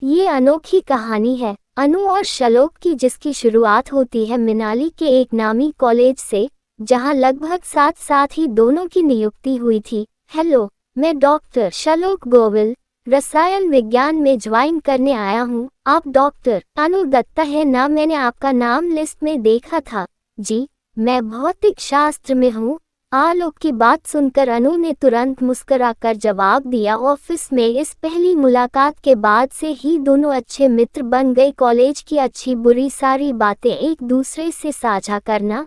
ये अनोखी कहानी है अनु और शलोक की, जिसकी शुरुआत होती है मनाली के एक नामी कॉलेज से, जहां लगभग साथ साथ ही दोनों की नियुक्ति हुई थी। हेलो, मैं डॉक्टर शलोक गोविल रसायन विज्ञान में ज्वाइन करने आया हूं। आप डॉक्टर अनु दत्ता है ना? मैंने आपका नाम लिस्ट में देखा था। जी, मैं भौतिक शास्त्र में हूं। आलोक की बात सुनकर अनु ने तुरंत मुस्कुराकर जवाब दिया। ऑफिस में इस पहली मुलाकात के बाद से ही दोनों अच्छे मित्र बन गए। कॉलेज की अच्छी बुरी सारी बातें एक दूसरे से साझा करना,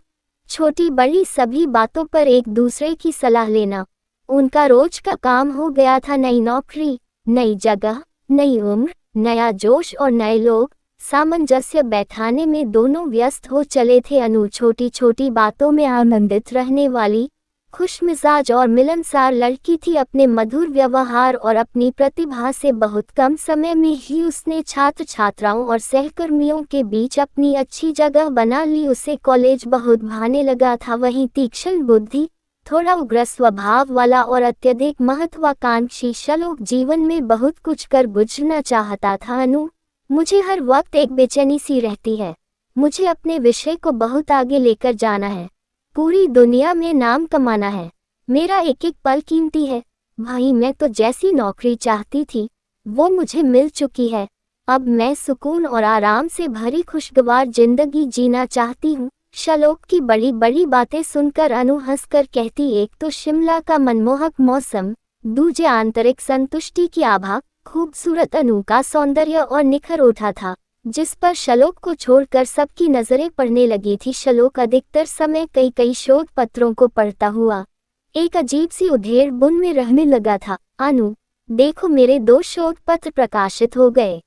छोटी बड़ी सभी बातों पर एक दूसरे की सलाह लेना उनका रोज का काम हो गया था। नई नौकरी, नई जगह, नई उम्र, नया जोश और नए लोग, सामंजस्य बैठाने में दोनों व्यस्त हो चले थे। अनु छोटी छोटी बातों में आनंदित रहने वाली, खुशमिजाज और मिलनसार लड़की थी। अपने मधुर व्यवहार और अपनी प्रतिभा से बहुत कम समय में ही उसने छात्र छात्राओं और सहकर्मियों के बीच अपनी अच्छी जगह बना ली। उसे कॉलेज बहुत भाने लगा था। वहीं तीक्ष्ण बुद्धि, थोड़ा उग्र स्वभाव वाला और अत्यधिक महत्वाकांक्षी शलोक जीवन में बहुत कुछ कर गुजरना चाहता था। अनु, मुझे हर वक्त एक बेचैनी सी रहती है। मुझे अपने विषय को बहुत आगे लेकर जाना है, पूरी दुनिया में नाम कमाना है। मेरा एक एक पल कीमती है। भाई, मैं तो जैसी नौकरी चाहती थी वो मुझे मिल चुकी है। अब मैं सुकून और आराम से भरी खुशगवार जिंदगी जीना चाहती हूँ। शलोक की बड़ी बड़ी बातें सुनकर अनु हंसकर कहती, एक तो शिमला का मनमोहक मौसम, दूजे आंतरिक संतुष्टि की आभा। खूबसूरत अनु का सौंदर्य और निखर उठा था, जिस पर शलोक को छोड़कर सबकी नजरें पड़ने लगी थी। शलोक अधिकतर समय कई शोध पत्रों को पढ़ता हुआ एक अजीब सी उधेड़ बुन में रहने लगा था। अनु, देखो, मेरे 2 शोध पत्र प्रकाशित हो गए,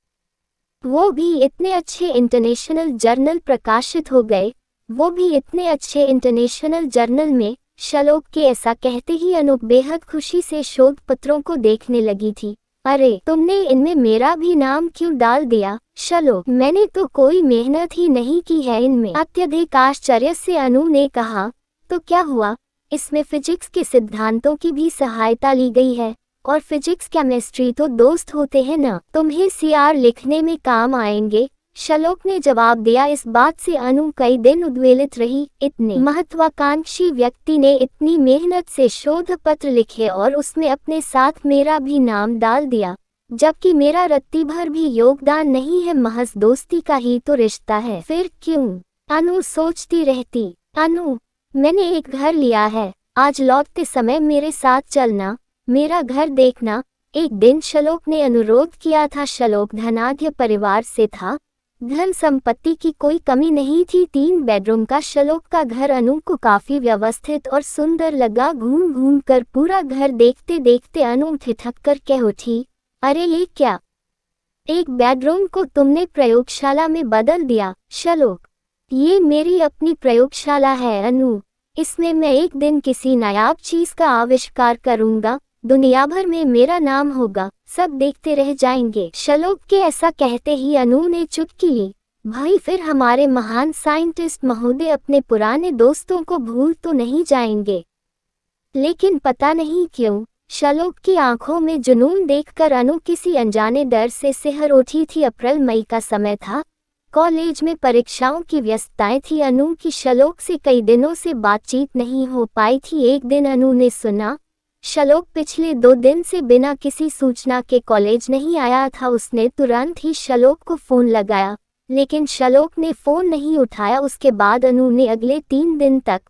वो भी इतने अच्छे इंटरनेशनल जर्नल प्रकाशित हो गए, वो भी इतने अच्छे इंटरनेशनल जर्नल में। शलोक के ऐसा कहते ही अनु बेहद खुशी से शोध पत्रों को देखने लगी थी। अरे, तुमने इनमें मेरा भी नाम क्यों डाल दिया? शलोक, मैंने तो कोई मेहनत ही नहीं की है इनमें। अत्यधिक आश्चर्य से अनु ने कहा, तो क्या हुआ? इसमें फिजिक्स के सिद्धांतों की भी सहायता ली गई है, और फिजिक्स केमिस्ट्री तो दोस्त होते हैं ना, तुम्हें सीआर लिखने में काम आएंगे। शलोक ने जवाब दिया। इस बात से अनु कई दिन उद्वेलित रही। इतने महत्वाकांक्षी व्यक्ति ने इतनी मेहनत से शोध पत्र लिखे और उसमें अपने साथ मेरा भी नाम डाल दिया, जबकि मेरा रत्ती भर भी योगदान नहीं है। महज दोस्ती का ही तो रिश्ता है, फिर क्यों? अनु सोचती रहती। अनु, मैंने एक घर लिया है, आज लौटते समय मेरे साथ चलना, मेरा घर देखना, एक दिन शलोक ने अनुरोध किया था। शलोक धनाढ्य परिवार से था, धन संपत्ति की कोई कमी नहीं थी। 3 बेडरूम का शलोक का घर अनु को काफी व्यवस्थित और सुंदर लगा। घूम घूम कर पूरा घर देखते देखते अनु ठिठक कर कह उठी, अरे ये क्या, एक बेडरूम को तुमने प्रयोगशाला में बदल दिया। शलोक, ये मेरी अपनी प्रयोगशाला है अनु, इसमें मैं एक दिन किसी नायाब चीज का आविष्कार करूंगा, दुनिया भर में मेरा नाम होगा, सब देखते रह जाएंगे। शलोक के ऐसा कहते ही अनु ने चुटकी ली। भाई, फिर हमारे महान साइंटिस्ट महोदय अपने पुराने दोस्तों को भूल तो नहीं जाएंगे? लेकिन पता नहीं क्यों शलोक की आंखों में जुनून देखकर अनु किसी अनजाने डर से सिहर उठी थी। अप्रैल मई का समय था, कॉलेज में परीक्षाओं की व्यस्तताएं थी। अनु की शलोक से कई दिनों से बातचीत नहीं हो पाई थी। एक दिन अनु ने सुना, शलोक पिछले 2 दिन से बिना किसी सूचना के कॉलेज नहीं आया था। उसने तुरंत ही शलोक को फोन लगाया, लेकिन शलोक ने फोन नहीं उठाया। उसके बाद अनु ने अगले 3 दिन तक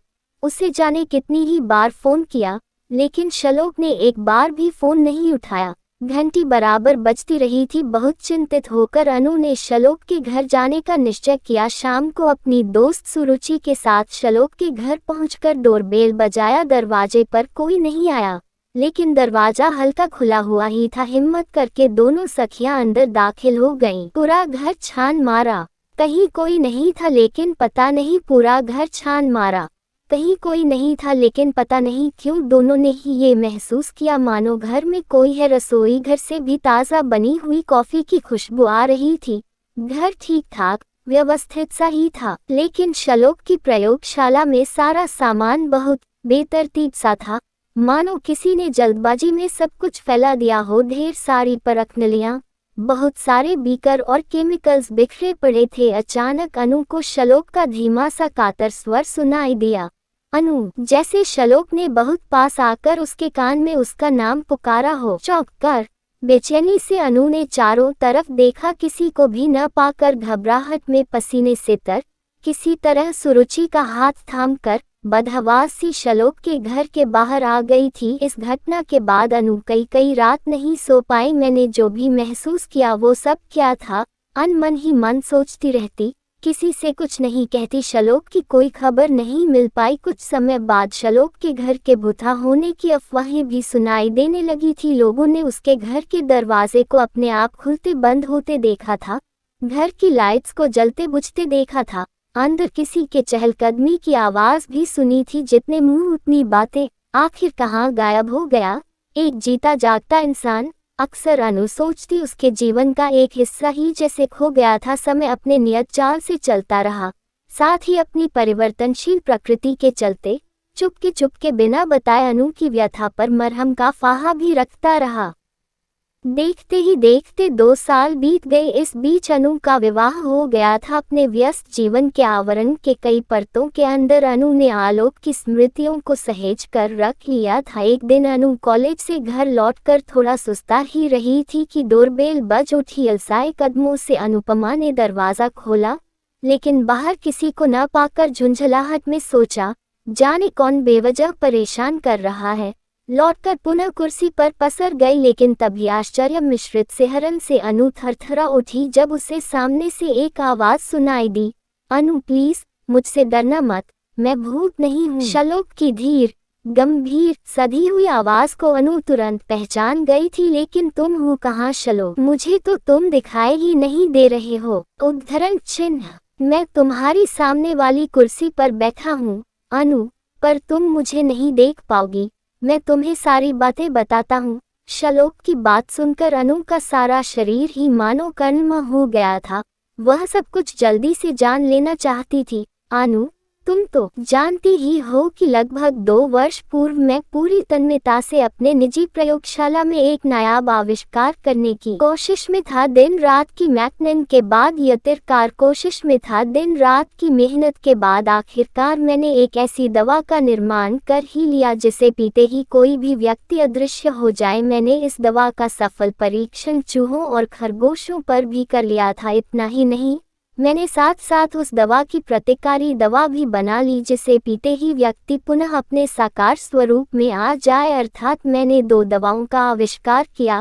उसे जाने कितनी ही बार फोन किया, लेकिन शलोक ने एक बार भी फोन नहीं उठाया। घंटी बराबर बजती रही थी। बहुत चिंतित होकर अनु ने शलोक के घर जाने का निश्चय किया। शाम को अपनी दोस्त सुरुचि के साथ शलोक के घर पहुंचकर डोरबेल बजाया। दरवाजे पर कोई नहीं आया, लेकिन दरवाजा हल्का खुला हुआ ही था। हिम्मत करके दोनों सखियां अंदर दाखिल हो गईं। पूरा घर छान मारा, कहीं कोई नहीं था, लेकिन पता नहीं पूरा घर छान मारा, कहीं कोई नहीं था, लेकिन पता नहीं क्यों दोनों ने ही ये महसूस किया मानो घर में कोई है। रसोई घर से भी ताज़ा बनी हुई कॉफी की खुशबू आ रही थी। घर ठीक ठाक व्यवस्थित सा ही था, लेकिन शलोक की प्रयोगशाला में सारा सामान बहुत बेतरतीब सा था, मानो किसी ने जल्दबाजी में सब कुछ फैला दिया हो। ढेर सारी परख नलियां, बहुत सारे बीकर और केमिकल्स बिखरे पड़े थे। अचानक अनु को श्लोक का धीमा सा कातर स्वर सुनाई दिया। अनु, जैसे श्लोक ने बहुत पास आकर उसके कान में उसका नाम पुकारा हो। चौंक कर बेचैनी से अनु ने चारों तरफ देखा, किसी को भी न पाकर घबराहट में पसीने से तर किसी तरह सुरुचि का हाथ थामकर बदहवास सी श्लोक के घर के बाहर आ गई थी। इस घटना के बाद अनु कई रात नहीं सो पाई। मैंने जो भी महसूस किया वो सब क्या था, अनमन ही मन सोचती रहती, किसी से कुछ नहीं कहती। श्लोक की कोई खबर नहीं मिल पाई। कुछ समय बाद श्लोक के घर के भूता होने की अफवाहें भी सुनाई देने लगी थी। लोगों ने उसके घर के दरवाजे को अपने आप खुलते बंद होते देखा था, घर की लाइट्स को जलते बुझते देखा था, अंदर किसी के चहलकदमी की आवाज भी सुनी थी। जितने मुंह उतनी बातें, आखिर कहाँ गायब हो गया एक जीता जागता इंसान। अक्सर अनु सोचती, उसके जीवन का एक हिस्सा ही जैसे खो गया था। समय अपने नियत चाल से चलता रहा, साथ ही अपनी परिवर्तनशील प्रकृति के चलते चुपके बिना बताए अनु की व्यथा पर मरहम का फाहा भी रखता रहा। देखते ही देखते 2 साल बीत गए। इस बीच अनु का विवाह हो गया था। अपने व्यस्त जीवन के आवरण के कई परतों के अंदर अनु ने आलोक की स्मृतियों को सहेज कर रख लिया था। एक दिन अनु कॉलेज से घर लौटकर थोड़ा सुस्ता ही रही थी कि डोरबेल बज उठी। अलसाए कदमों से अनुपमा ने दरवाजा खोला, लेकिन बाहर किसी को न पाकर झुंझलाहट में सोचा, जाने कौन बेवजह परेशान कर रहा है। लौटकर पुनः कुर्सी पर पसर गई, लेकिन तभी आश्चर्य मिश्रित सिहरन से अनु थरथरा उठी जब उसे सामने से एक आवाज सुनाई दी, अनु प्लीज, मुझसे डरना मत, मैं भूत नहीं हूँ। श्लोक की धीर गंभीर सधी हुई आवाज को अनु तुरंत पहचान गई थी। लेकिन तुम हो कहाँ श्लोक? मुझे तो तुम दिखाई ही नहीं दे रहे हो। उद्धरण चिन्ह, मैं तुम्हारी सामने वाली कुर्सी पर बैठा हूँ अनु, पर तुम मुझे नहीं देख पाओगी। मैं तुम्हें सारी बातें बताता हूँ। श्लोक की बात सुनकर अनु का सारा शरीर ही मानो कर्णमा हो गया था। वह सब कुछ जल्दी से जान लेना चाहती थी। अनु, तुम तो जानती ही हो कि लगभग 2 वर्ष पूर्व मैं पूरी तन्मयता से अपने निजी प्रयोगशाला में एक नायाब आविष्कार करने की कोशिश में था। दिन रात की मैकनन के बाद यतिरकार कोशिश में था। दिन रात की मेहनत के बाद आखिरकार मैंने एक ऐसी दवा का निर्माण कर ही लिया जिसे पीते ही कोई भी व्यक्ति अदृश्य हो जाए। मैंने इस दवा का सफल परीक्षण चूहों और खरगोशों पर भी कर लिया था। इतना ही नहीं, मैंने साथ साथ उस दवा की प्रतिकारी दवा भी बना ली जिसे पीते ही व्यक्ति पुनः अपने साकार स्वरूप में आ जाए। अर्थात मैंने 2 दवाओं का आविष्कार किया,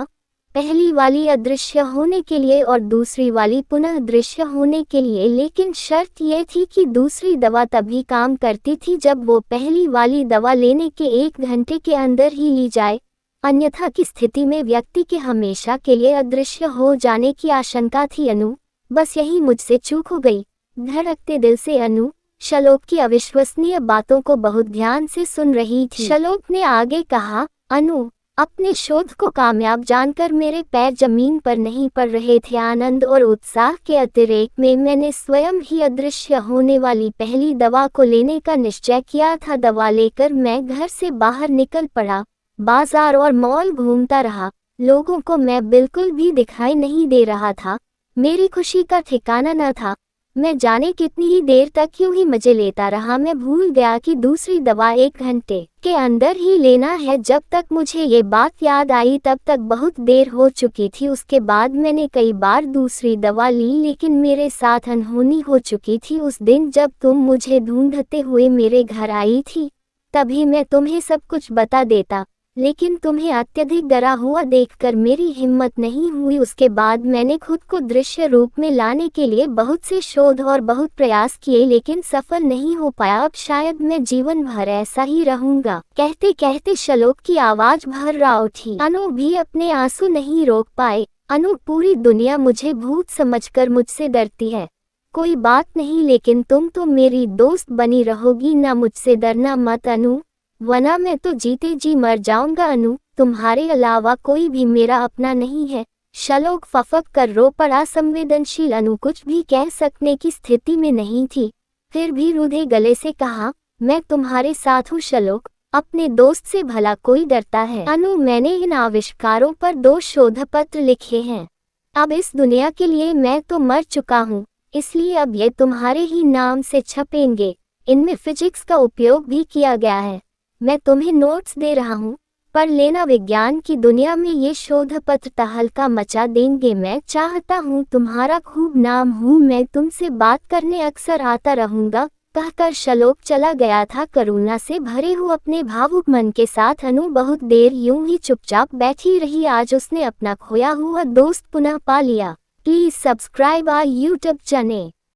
पहली वाली अदृश्य होने के लिए और दूसरी वाली पुनः दृश्य होने के लिए। लेकिन शर्त यह थी कि दूसरी दवा तभी काम करती थी जब वो पहली वाली दवा लेने के 1 घंटे के अंदर ही ली जाए, अन्यथा की स्थिति में व्यक्ति के हमेशा के लिए अदृश्य हो जाने की आशंका थी। अनु, बस यही मुझसे चूक हो गई। धड़कते दिल से अनु श्लोक की अविश्वसनीय बातों को बहुत ध्यान से सुन रही थी। श्लोक ने आगे कहा, अनु, अपने शोध को कामयाब जानकर मेरे पैर जमीन पर नहीं पड़ रहे थे। आनंद और उत्साह के अतिरेक में मैंने स्वयं ही अदृश्य होने वाली पहली दवा को लेने का निश्चय किया था। दवा लेकर मैं घर से बाहर निकल पड़ा, बाजार और मॉल घूमता रहा। लोगों को मैं बिल्कुल भी दिखाई नहीं दे रहा था। मेरी खुशी का ठिकाना न था। मैं जाने कितनी ही देर तक यूं ही मजे लेता रहा। मैं भूल गया कि दूसरी दवा 1 घंटे के अंदर ही लेना है। जब तक मुझे ये बात याद आई तब तक बहुत देर हो चुकी थी। उसके बाद मैंने कई बार दूसरी दवा ली, लेकिन मेरे साथ अनहोनी हो चुकी थी। उस दिन जब तुम मुझे ढूंढते हुए मेरे घर आई थी, तभी मैं तुम्हें सब कुछ बता देता, लेकिन तुम्हें अत्यधिक डरा हुआ देखकर मेरी हिम्मत नहीं हुई। उसके बाद मैंने खुद को दृश्य रूप में लाने के लिए बहुत से शोध और बहुत प्रयास किए, लेकिन सफल नहीं हो पाया। अब शायद मैं जीवन भर ऐसा ही रहूंगा। कहते कहते श्लोक की आवाज भर्रा उठी। अनु भी अपने आंसू नहीं रोक पाए। अनु, पूरी दुनिया मुझे भूत समझकर मुझसे डरती है। कोई बात नहीं, लेकिन तुम तो मेरी दोस्त बनी रहोगी ना। मुझसे डरना मत अनु, वरना मैं तो जीते जी मर जाऊंगा। अनु, तुम्हारे अलावा कोई भी मेरा अपना नहीं है। श्लोक फफक कर रो पड़ा। संवेदनशील अनु कुछ भी कह सकने की स्थिति में नहीं थी, फिर भी रूधे गले से कहा, मैं तुम्हारे साथ हूँ श्लोक। अपने दोस्त से भला कोई डरता है? अनु, मैंने इन आविष्कारों पर 2 शोध पत्र लिखे हैं। अब इस दुनिया के लिए मैं तो मर चुका हूँ, इसलिए अब ये तुम्हारे ही नाम से छपेंगे। इनमें फिजिक्स का उपयोग भी किया गया है। मैं तुम्हें नोट्स दे रहा हूँ, पर लेना विज्ञान की दुनिया में ये शोध पत्र तहलका मचा देंगे। मैं चाहता हूँ तुम्हारा खूब नाम हो, मैं तुमसे बात करने अक्सर आता रहूँगा। कहकर श्लोक चला गया था। करुणा से भरे हुए अपने भावुक मन के साथ अनु बहुत देर यूं ही चुपचाप बैठी रही। आज उसने अपना खोया हुआ दोस्त पुनः पा लिया। Please subscribe our YouTube channel.